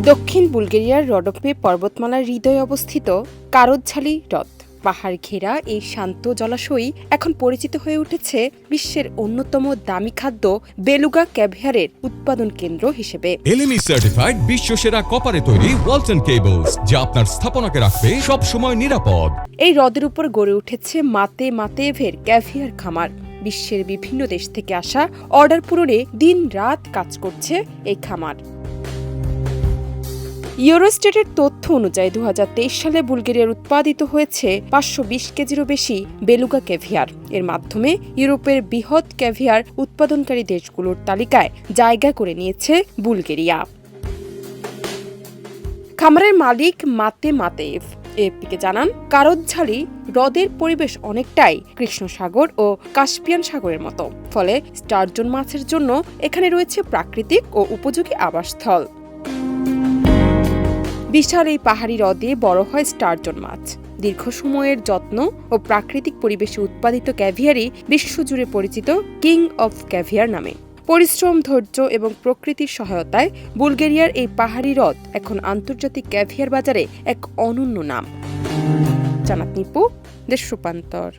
দক্ষিণ বুলগেরিয়ার রডোপে পর্বতমালার হৃদয়ে অবস্থিত কারোজ্ঝালি হ্রদ পাহাড় ঘেরা এই শান্ত জলাশয় এখন পরিচিত হয়ে উঠেছে বিশ্বের অন্যতম দামি খাদ্য বেলুগা ক্যাভিয়ারের উৎপাদন কেন্দ্র হিসেবে। এলএমই সার্টিফাইড বিশ্বসেরা কপারে তৈরি ওয়ালটন কেবলস, যা আপনার স্থাপনাকে রাখবে সব সময় নিরাপদ। এই হ্রদের উপর গড়ে উঠেছে মাতে মাতেভের ক্যাভিয়ার খামার। বিশ্বের বিভিন্ন দেশ থেকে আসা অর্ডার পূরণে দিন রাত কাজ করছে এই খামার। ইউরোস্টেটের তথ্য অনুযায়ী 2023 সালে বুলগেরিয়ার উৎপাদিত হয়েছে 520 কেজিরও বেশি বেলুগা ক্যাভিয়ার। এর মাধ্যমে ইউরোপের বৃহৎ ক্যাভিয়ার উৎপাদনকারী দেশগুলোর তালিকায় জায়গা করে নিয়েছে বুলগেরিয়া। খামারের মালিক মাতে মাতেভ এপিকে জানান, কারোজ্ঝালি হ্রদের পরিবেশ অনেকটাই কৃষ্ণ সাগর ও কাস্পিয়ান সাগরের মতো, ফলে স্টারজন মাছের জন্য এখানে রয়েছে প্রাকৃতিক ও উপযোগী আবাসস্থল। বিশাল এই পাহাড়ি হ্রদে বড় হয় স্টারজন মাছ। দীর্ঘ সময়ের যত্ন ও প্রাকৃতিক পরিবেশে উৎপাদিত ক্যাভিয়ারই বিশ্বজুড়ে পরিচিত কিং অফ ক্যাভিয়ার নামে। পরিশ্রম, ধৈর্য এবং প্রকৃতির সহায়তায় বুলগেরিয়ার এই পাহাড়ি হ্রদ এখন আন্তর্জাতিক ক্যাভিয়ার বাজারে এক অনন্য নাম। জানাত নিপু, দেশ রূপান্তর।